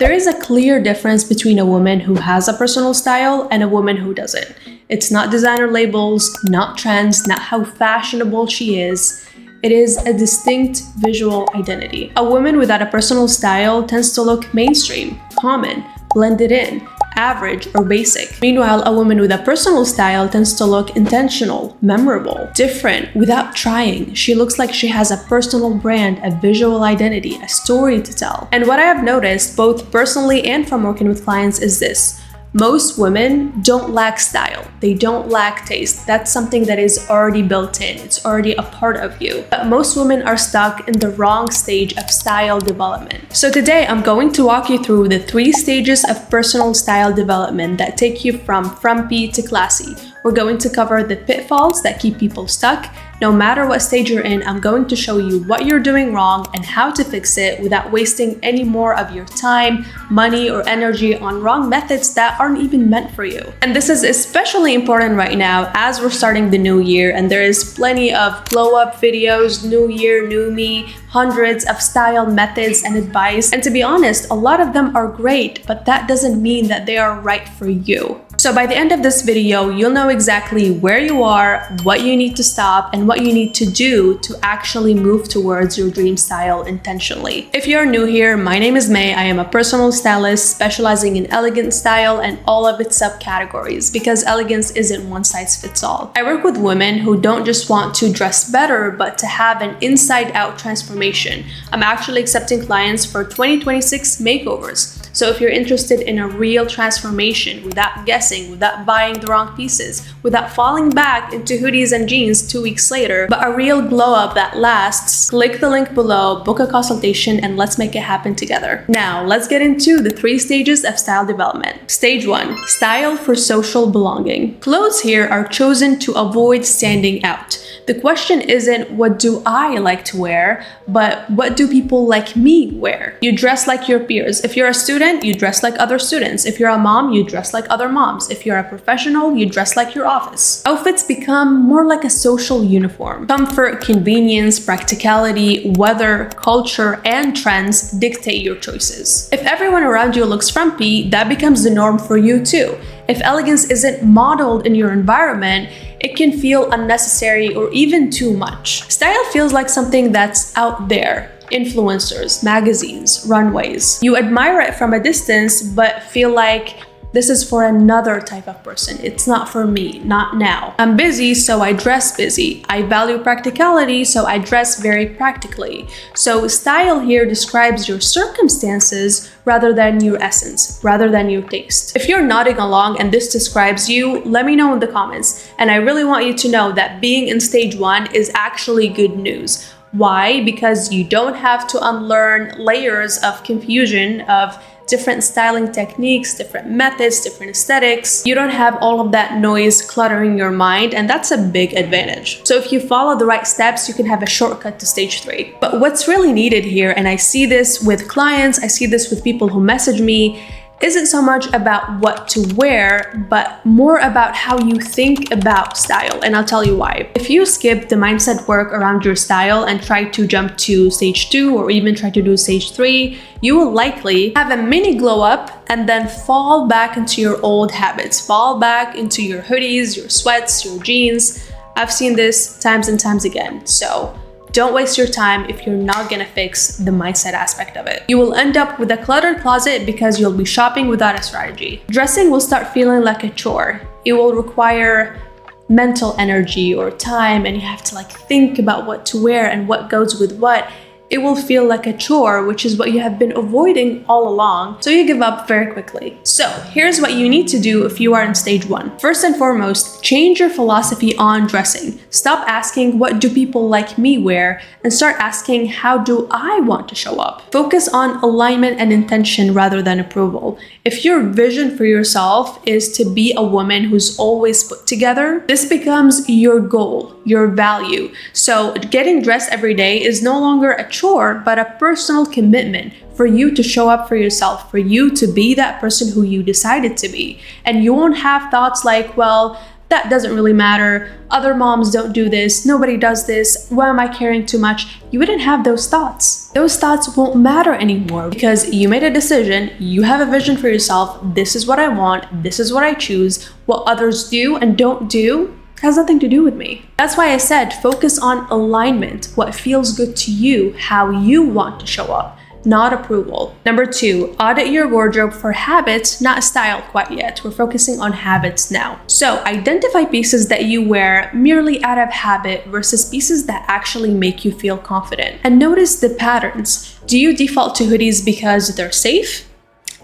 There is a clear difference between a woman who has a personal style and a woman who doesn't. It's not designer labels, not trends, not how fashionable she is. It is a distinct visual identity. A woman without a personal style tends to look mainstream, common, blended in, average, or basic. Meanwhile, a woman with a personal style tends to look intentional, memorable, different, without trying. She looks like she has a personal brand, a visual identity, a story to tell. And what I have noticed, both personally and from working with clients, is this. Most women don't lack style. They don't lack taste. That's something that is already built in. It's already a part of you. But most women are stuck in the wrong stage of style development. So today I'm going to walk you through the 3 stages of personal style development that take you from frumpy to classy. We're going to cover the pitfalls that keep people stuck. No matter what stage you're in, I'm going to show you what you're doing wrong and how to fix it without wasting any more of your time, money, or energy on wrong methods that aren't even meant for you. And this is especially important right now as we're starting the new year and there is plenty of glow-up videos, new year, new me, hundreds of style methods and advice. And to be honest, a lot of them are great, but that doesn't mean that they are right for you. So by the end of this video, you'll know exactly where you are, what you need to stop, and what you need to do to actually move towards your dream style intentionally. If you're new here, my name is May. I am a personal stylist specializing in elegant style and all of its subcategories because elegance isn't one size fits all. I work with women who don't just want to dress better, but to have an inside-out transformation. I'm actually accepting clients for 2026 makeovers. So if you're interested in a real transformation without guessing, without buying the wrong pieces, without falling back into hoodies and jeans 2 weeks later, but a real glow up that lasts, click the link below, book a consultation, and let's make it happen together. Now, let's get into the 3 stages of style development. Stage 1, style for social belonging. Clothes here are chosen to avoid standing out. The question isn't what do I like to wear, but what do people like me wear? You dress like your peers. If you're a student, you dress like other students. If you're a mom, you dress like other moms. If you're a professional, you dress like your office. Outfits become more like a social uniform. Comfort, convenience, practicality, weather, culture, and trends dictate your choices. If everyone around you looks frumpy, that becomes the norm for you too. If elegance isn't modeled in your environment, it can feel unnecessary or even too much. Style feels like something that's out there. Influencers, magazines, runways. You admire it from a distance, but feel like this is for another type of person. It's not for me, not now. I'm busy, so I dress busy. I value practicality, so I dress very practically. So style here describes your circumstances rather than your essence, rather than your taste. If you're nodding along and this describes you, let me know in the comments. And I really want you to know that being in stage 1 is actually good news. Why? Because you don't have to unlearn layers of confusion of different styling techniques, different methods, different aesthetics. You don't have all of that noise cluttering your mind, and that's a big advantage. So if you follow the right steps, you can have a shortcut to stage 3. But what's really needed here, and I see this with clients, I see this with people who message me, isn't so much about what to wear, but more about how you think about style. And I'll tell you why. If you skip the mindset work around your style and try to jump to stage 2 or even try to do stage 3, you will likely have a mini glow up and then fall back into your old habits, fall back into your hoodies, your sweats, your jeans. I've seen this times and times again. So don't waste your time if you're not gonna fix the mindset aspect of it. You will end up with a cluttered closet because you'll be shopping without a strategy. Dressing will start feeling like a chore. It will require mental energy or time, and you have to think about what to wear and what goes with what. It will feel like a chore, which is what you have been avoiding all along, so you give up very quickly. So here's what you need to do if you are in stage 1. First and foremost, change your philosophy on dressing. Stop asking what do people like me wear and start asking how do I want to show up. Focus on alignment and intention rather than approval. If your vision for yourself is to be a woman who's always put together, this becomes your goal, your value. So getting dressed every day is no longer a chore, but a personal commitment for you to show up for yourself, for you to be that person who you decided to be. And you won't have thoughts like, well, that doesn't really matter. Other moms don't do this. Nobody does this. Why am I caring too much? You wouldn't have those thoughts. Those thoughts won't matter anymore because you made a decision. You have a vision for yourself. This is what I want. This is what I choose. What others do and don't do has nothing to do with me. That's why I said focus on alignment, what feels good to you, how you want to show up, not approval. Number 2, audit your wardrobe for habits, not style quite yet. We're focusing on habits now. So identify pieces that you wear merely out of habit versus pieces that actually make you feel confident. And notice the patterns. Do you default to hoodies because they're safe?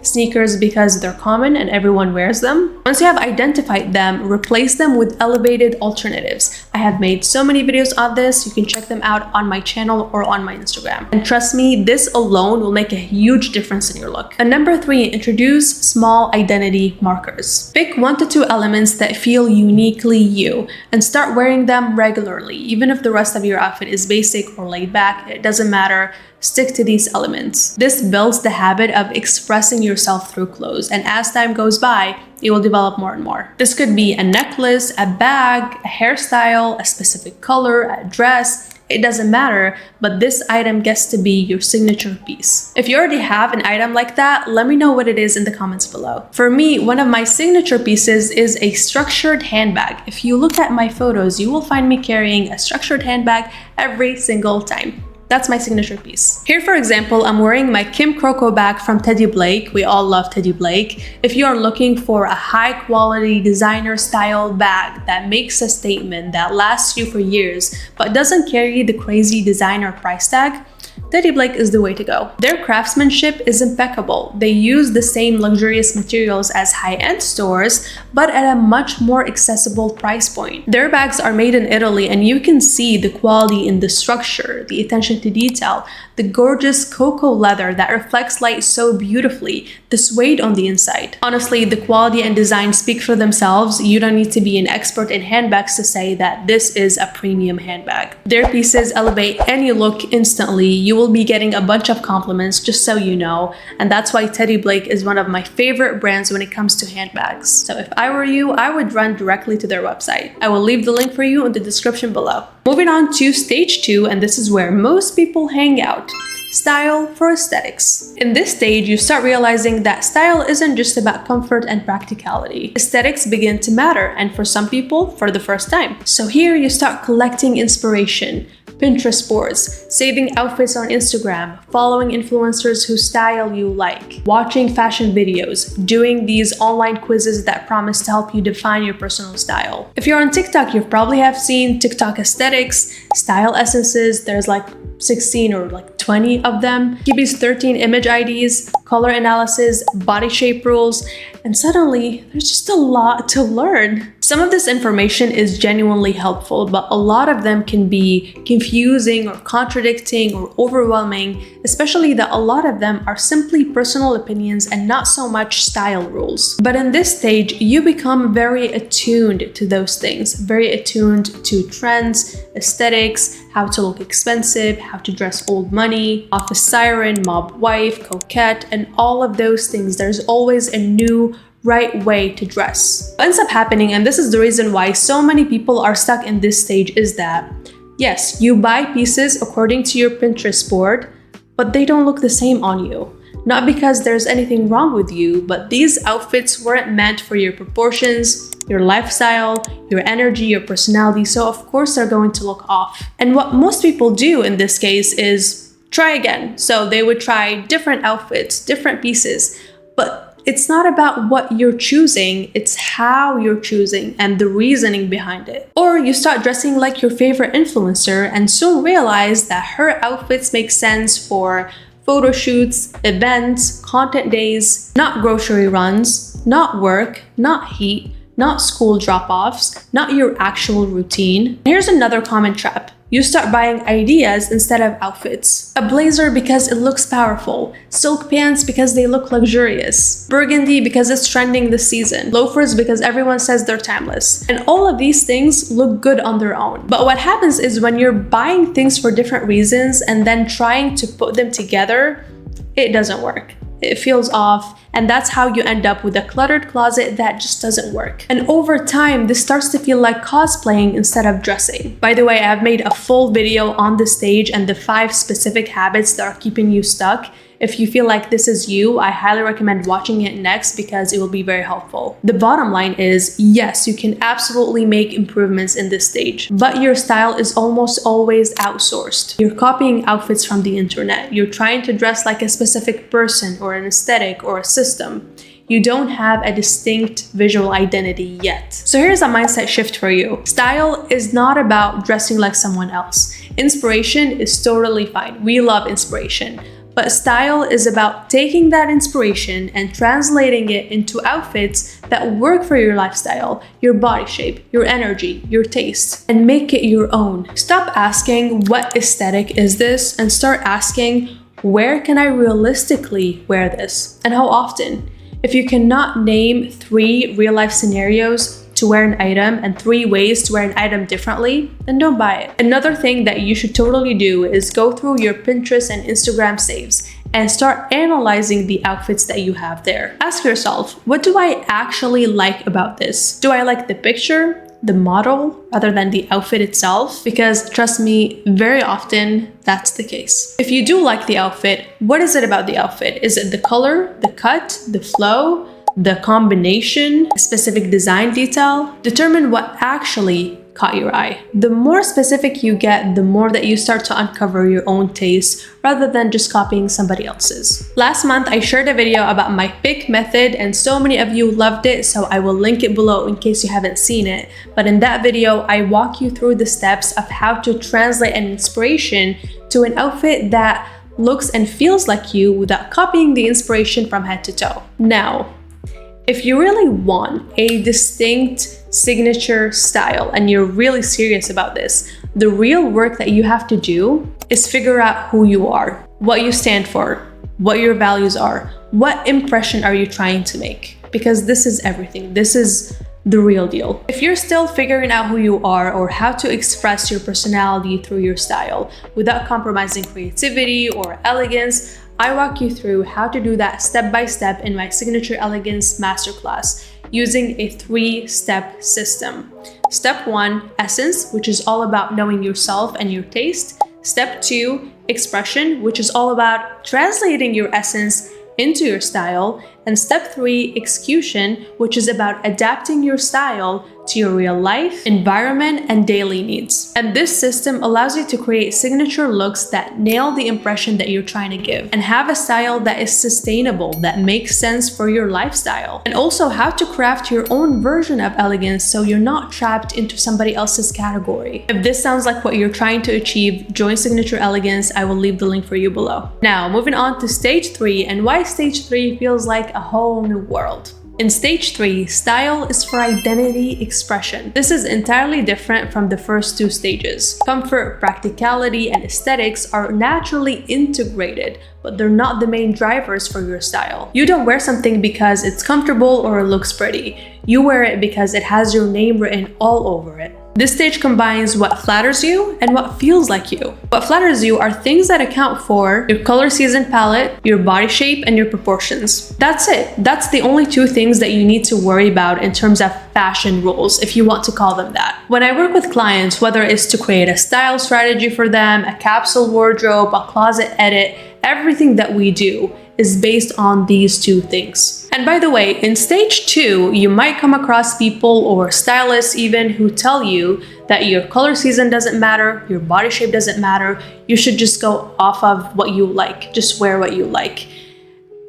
Sneakers because they're common and everyone wears them? Once you have identified them, replace them with elevated alternatives. I have made so many videos on this. You can check them out on my channel or on my Instagram. And trust me, this alone will make a huge difference in your look. And number 3, introduce small identity markers. Pick 1 to 2 elements that feel uniquely you and start wearing them regularly. Even if the rest of your outfit is basic or laid back, it doesn't matter. Stick to these elements. This builds the habit of expressing yourself through clothes, and as time goes by, you will develop more and more. This could be a necklace, a bag, a hairstyle, a specific color, a dress. It doesn't matter, but this item gets to be your signature piece. If you already have an item like that, let me know what it is in the comments below. For me, one of my signature pieces is a structured handbag. If you look at my photos, you will find me carrying a structured handbag every single time. That's my signature piece. Here, for example, I'm wearing my Kim Croco bag from Teddy Blake. We all love Teddy Blake. If you are looking for a high quality designer style bag that makes a statement that lasts you for years, but doesn't carry the crazy designer price tag, Teddy Blake is the way to go. Their craftsmanship is impeccable. They use the same luxurious materials as high-end stores, but at a much more accessible price point. Their bags are made in Italy, and you can see the quality in the structure, the attention to detail, the gorgeous cocoa leather that reflects light so beautifully, the suede on the inside. Honestly, the quality and design speak for themselves. You don't need to be an expert in handbags to say that this is a premium handbag. Their pieces elevate any look instantly. You will be getting a bunch of compliments, just so you know, and that's why Teddy Blake is one of my favorite brands when it comes to handbags. So if I were you, I would run directly to their website. I will leave the link for you in the description below. Moving on to stage 2, and this is where most people hang out. Style for aesthetics. In this stage, you start realizing that style isn't just about comfort and practicality. Aesthetics begin to matter, and for some people, for the first time. So here you start collecting inspiration, Pinterest boards, saving outfits on Instagram, following influencers whose style you like, watching fashion videos, doing these online quizzes that promise to help you define your personal style. If you're on TikTok, you probably have seen TikTok aesthetics, style essences. There's like 16 or like 20 of them. Kibi's 13 image IDs, color analysis, body shape rules, and suddenly there's just a lot to learn. Some of this information is genuinely helpful, but a lot of them can be confusing or contradicting or overwhelming, especially that a lot of them are simply personal opinions and not so much style rules. But in this stage, you become very attuned to those things, very attuned to trends, aesthetics, how to look expensive, how to dress old money, office siren, mob wife, coquette, and all of those things. There's always a new right way to dress. What ends up happening, and this is the reason why so many people are stuck in this stage, is that yes, you buy pieces according to your Pinterest board, but they don't look the same on you. Not because there's anything wrong with you, but these outfits weren't meant for your proportions, your lifestyle, your energy, your personality, so of course they're going to look off. And what most people do in this case is try again. So they would try different outfits, different pieces, but it's not about what you're choosing, it's how you're choosing and the reasoning behind it. Or you start dressing like your favorite influencer and soon realize that her outfits make sense for photo shoots, events, content days, not grocery runs, not work, not heat, not school drop-offs, not your actual routine. Here's another common trap. You start buying ideas instead of outfits. A blazer because it looks powerful, silk pants because they look luxurious, burgundy because it's trending this season, loafers because everyone says they're timeless. And all of these things look good on their own. But what happens is when you're buying things for different reasons and then trying to put them together, it doesn't work. it feels off, and that's how you end up with a cluttered closet that just doesn't work. And over time, this starts to feel like cosplaying instead of dressing. By the way, I've made a full video on the stage and the 5 specific habits that are keeping you stuck. If you feel like this is you, I highly recommend watching it next because it will be very helpful. The bottom line is, yes, you can absolutely make improvements in this stage, but your style is almost always outsourced. You're copying outfits from the internet. You're trying to dress like a specific person or an aesthetic or a system. You don't have a distinct visual identity yet. So here's a mindset shift for you. Style is not about dressing like someone else. Inspiration is totally fine. We love inspiration. But style is about taking that inspiration and translating it into outfits that work for your lifestyle, your body shape, your energy, your taste, and make it your own. Stop asking, what aesthetic is this? And start asking, where can I realistically wear this? And how often? If you cannot name 3 real-life scenarios to wear an item and 3 ways to wear an item differently, then don't buy it. Another thing that you should totally do is go through your Pinterest and Instagram saves and start analyzing the outfits that you have there. Ask yourself, what do I actually like about this? Do I like the picture, the model, rather than the outfit itself? Because trust me, very often that's the case. If you do like the outfit, what is it about the outfit? Is it the color, the cut, the flow, the combination, a specific design detail? Determine what actually caught your eye. The more specific you get, the more that you start to uncover your own taste rather than just copying somebody else's. Last month, I shared a video about my pick method and so many of you loved it, so I will link it below in case you haven't seen it. But in that video, I walk you through the steps of how to translate an inspiration to an outfit that looks and feels like you without copying the inspiration from head to toe. Now, if you really want a distinct signature style and you're really serious about this, the real work that you have to do is figure out who you are, what you stand for, what your values are, what impression are you trying to make, because this is everything. This is the real deal. If you're still figuring out who you are or how to express your personality through your style without compromising creativity or elegance, I walk you through how to do that step by step in my Signature Elegance Masterclass using a 3-step system. Step 1, essence, which is all about knowing yourself and your taste. Step 2, expression, which is all about translating your essence into your style. And step 3, execution, which is about adapting your style to your real life, environment, and daily needs. And this system allows you to create signature looks that nail the impression that you're trying to give and have a style that is sustainable, that makes sense for your lifestyle. And also how to craft your own version of elegance so you're not trapped into somebody else's category. If this sounds like what you're trying to achieve, join Signature Elegance. I will leave the link for you below. Now, moving on to stage 3 and why stage 3 feels like a whole new world. In stage 3, style is for identity expression. This is entirely different from the first 2 stages. Comfort, practicality, and aesthetics are naturally integrated, but they're not the main drivers for your style. You don't wear something because it's comfortable or it looks pretty. You wear it because it has your name written all over it. This stage combines what flatters you and what feels like you. What flatters you are things that account for your color season palette, your body shape, and your proportions. That's it. That's the only 2 things that you need to worry about in terms of fashion rules, if you want to call them that. When I work with clients, whether it's to create a style strategy for them, a capsule wardrobe, a closet edit, everything that we do is based on these 2 things. And by the way, in stage 2, you might come across people or stylists even who tell you that your color season doesn't matter, your body shape doesn't matter, you should just go off of what you like, just wear what you like.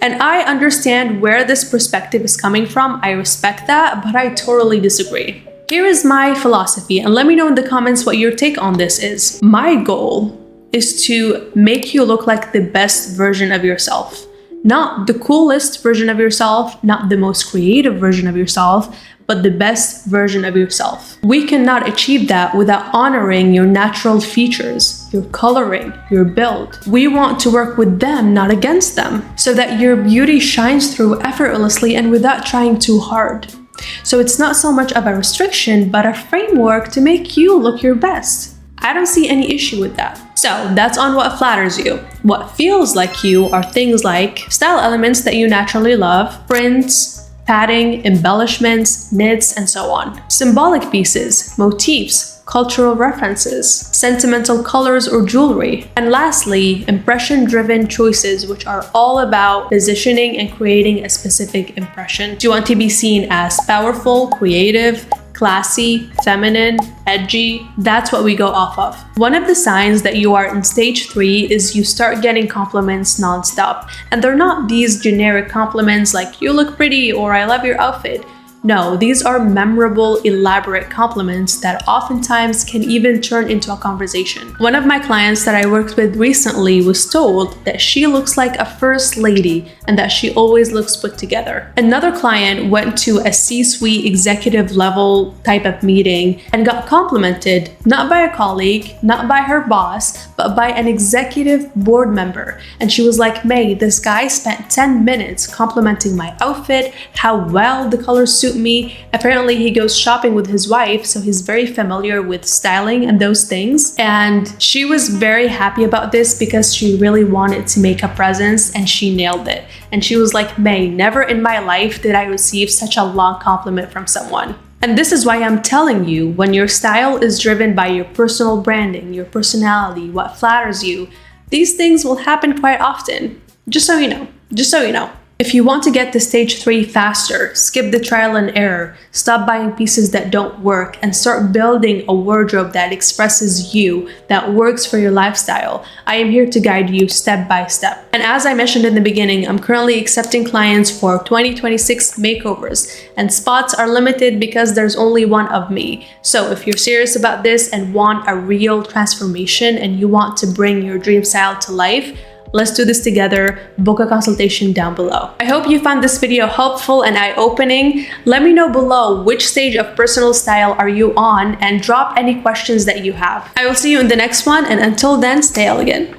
And I understand where this perspective is coming from, I respect that, but I totally disagree. Here is my philosophy, and let me know in the comments what your take on this is. My goal is to make you look like the best version of yourself. Not the coolest version of yourself, not the most creative version of yourself, but the best version of yourself. We cannot achieve that without honoring your natural features, your coloring, your build. We want to work with them, not against them, so that your beauty shines through effortlessly and without trying too hard. So it's not so much of a restriction, but a framework to make you look your best. I don't see any issue with that. So that's on what flatters you. What feels like you are things like style elements that you naturally love, prints, padding, embellishments, knits, and so on. Symbolic pieces, motifs, cultural references, sentimental colors or jewelry. And lastly, impression-driven choices, which are all about positioning and creating a specific impression. Do you want to be seen as powerful, creative, classy, feminine, edgy? That's what we go off of. One of the signs that you are in stage 3 is you start getting compliments nonstop. And they're not these generic compliments like you look pretty or I love your outfit. No, these are memorable, elaborate compliments that oftentimes can even turn into a conversation. One of my clients that I worked with recently was told that she looks like a first lady and that she always looks put together. Another client went to a C-suite executive level type of meeting and got complimented not by a colleague, not by her boss, but by an executive board member. And she was like, May, this guy spent 10 minutes complimenting my outfit, how well the colors suit me. Apparently he goes shopping with his wife, so he's very familiar with styling and those things. And she was very happy about this because she really wanted to make a presence and she nailed it. And she was like, May, never in my life did I receive such a long compliment from someone. And this is why I'm telling you, when your style is driven by your personal branding, your personality, what flatters you, these things will happen quite often. Just so you know. Just so you know. If you want to get to stage 3 faster, skip the trial and error, stop buying pieces that don't work, and start building a wardrobe that expresses you, that works for your lifestyle, I am here to guide you step by step. And as I mentioned in the beginning, I'm currently accepting clients for 2026 makeovers, and spots are limited because there's only one of me. So if you're serious about this and want a real transformation and you want to bring your dream style to life, let's do this together. Book a consultation down below. I hope you found this video helpful and eye-opening. Let me know below which stage of personal style are you on and drop any questions that you have. I will see you in the next one, and until then, stay elegant.